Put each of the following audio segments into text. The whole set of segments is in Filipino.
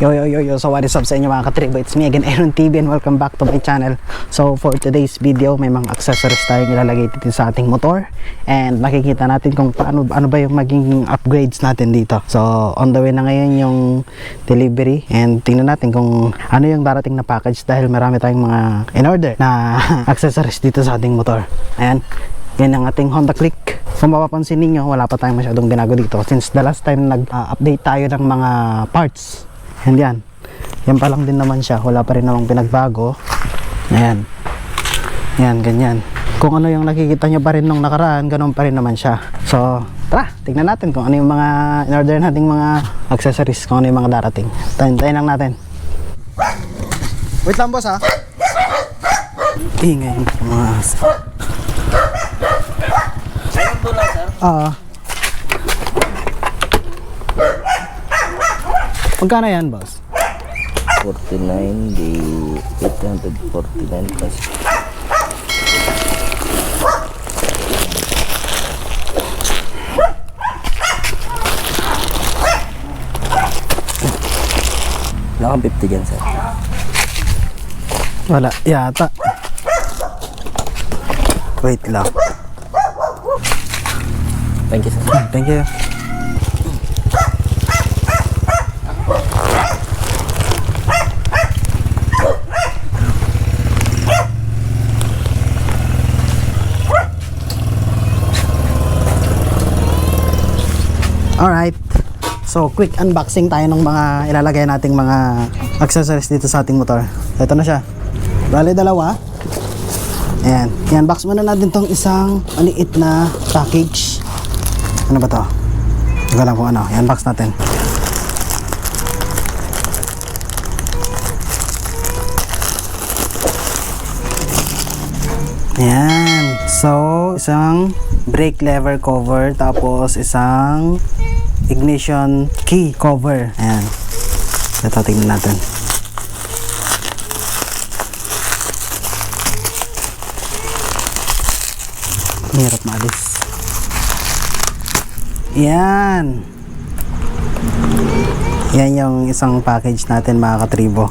Yo, so what is up sa inyo mga katribo? It's me again, Aaron TV, and welcome back to my channel. So for today's video, may mga accessories tayong ilalagay dito sa ating motor, and makikita natin kung ano ba yung maging upgrades natin dito. So on the way na ngayon yung delivery, and tingnan natin kung ano yung darating na package dahil marami tayong mga in order na accessories dito sa ating motor. Ayan, yan ang ating Honda Click. Kung mapapansin ninyo, wala pa tayong masyadong binago dito since the last time nag-update tayo ng mga parts. And yan pa lang din naman siya, wala pa rin namang pinagbago. Ayan, ganyan. Kung ano yung nakikita nyo pa rin nung nakaraan, ganun pa rin naman siya. So tara, tignan natin kung ano yung mga in-order nating mga accessories, kung ano yung mga darating. Tayin lang natin. Wait lang boss ha. Ingay mga asa. Magkano yan, boss? 49 di 849 plus. Wala kang 50 dyan, sir. Wala, yata. Wait lang. Thank you, sir. Thank you. Alright, so quick unboxing tayo ng mga ilalagay nating mga accessories dito sa ating motor. Ito na siya. Bale, dalawa. Ayan, i-unbox muna natin tong isang maliit na package. Ano ba to? Hindi ko alam kung ano. I-unbox natin. Ayan, so isang brake lever cover, tapos isang ignition key cover. Ayan, ito tingnan natin. Hirap maalis. Yan yung isang package natin mga katribo.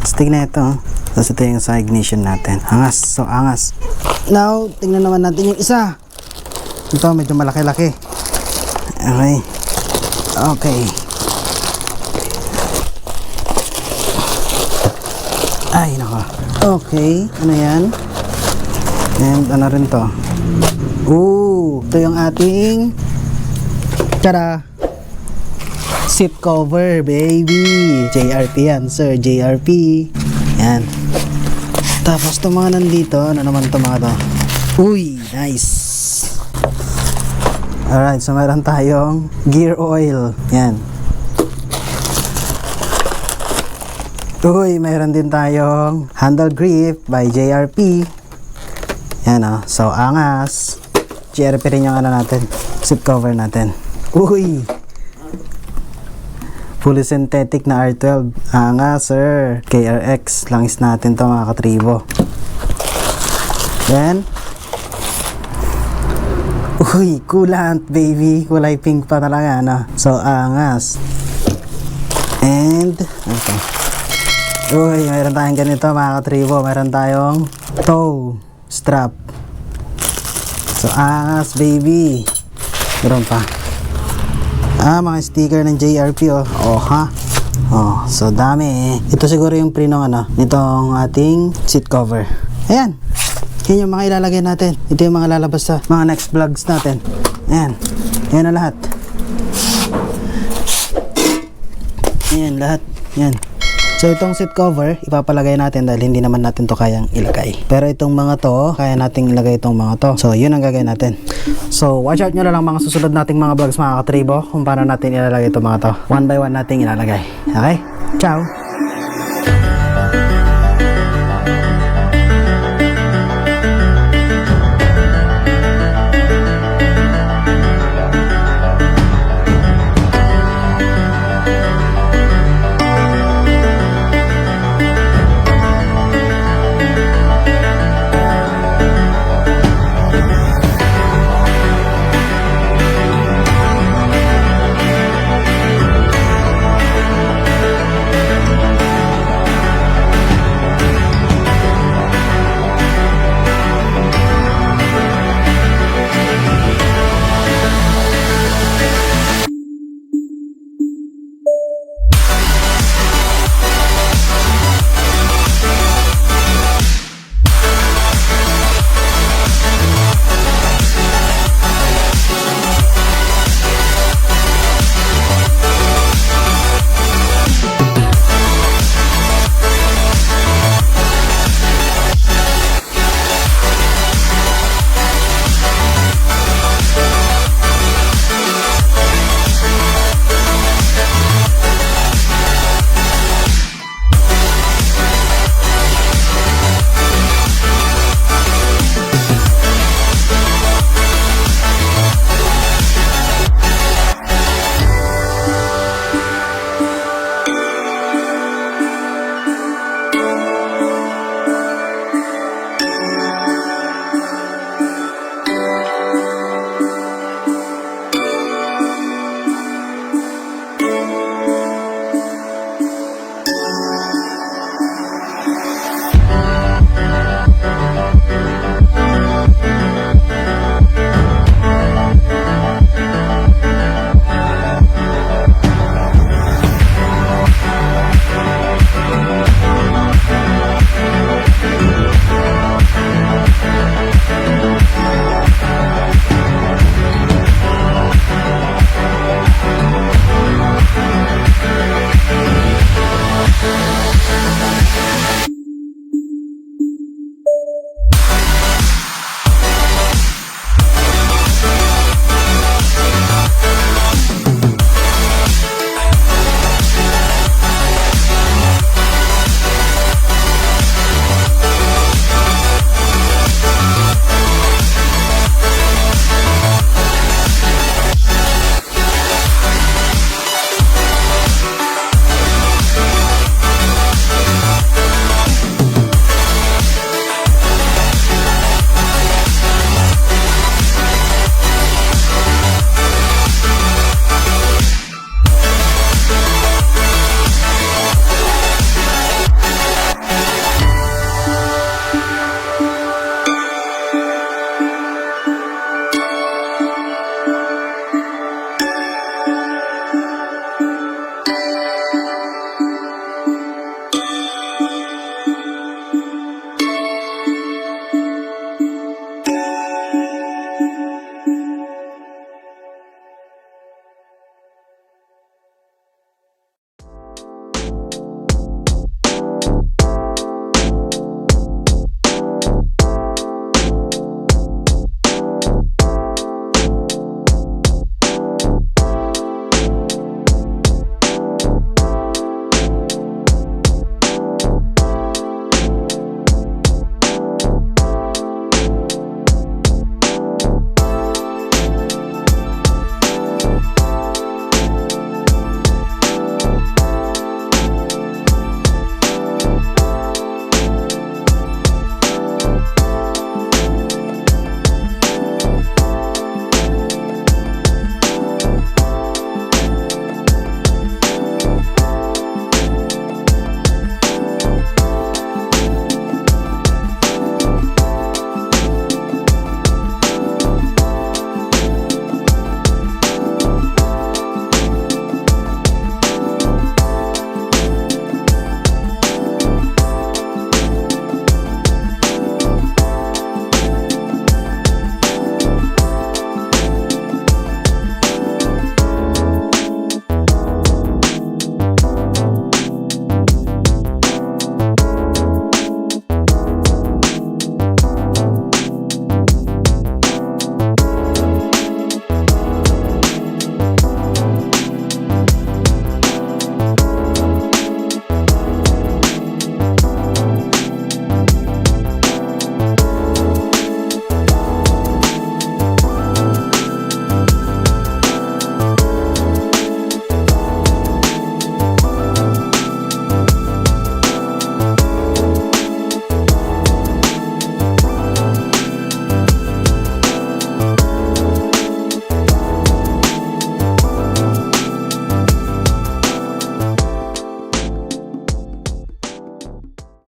Tapos tignan ito. Tapos ito yung sa ignition natin. Angas, so angas. Now, tingnan naman natin yung isa. Ito medyo malaki-laki. Okay. Ay nako. Okay, ano yan? And ano rin to? Ito yung ating tada, seat cover, baby. JRP yan, sir. JRP. Yan. Tapos ito mga nandito, ano naman ito mga to? Uy, nice. Alright, so meron tayong gear oil. Yan. Uy, meron din tayong handle grip by JRP. Yan o, so angas. JRP rin yung ano natin, seat cover natin. Uy, fully synthetic na R12. Angas, sir. KRX langis natin to mga katribo. Then uy, coolant, baby. Kulay pink pa talaga, ano? So angas. And ito. Uy, mayroon tayong ganito mga katribo. Mayroon tayong toe strap. So angas, baby. Meron pa mga sticker ng JRP so dami. Ito siguro yung prinong nitong ating seat cover. Ayan, yan yung mga ilalagay natin. Ito yung mga lalabas sa mga next vlogs natin. Ayan na lahat. Ayan lahat. Yan. So itong seat cover, ipapalagay natin dahil hindi naman natin to kayang ilagay. Pero itong mga to, kaya nating ilagay itong mga to. So yun ang gagawin natin. So watch out nyo na lang mga susunod nating mga vlogs mga katribo kung paano natin ilalagay itong mga to. One by one nating ilalagay. Okay? Ciao!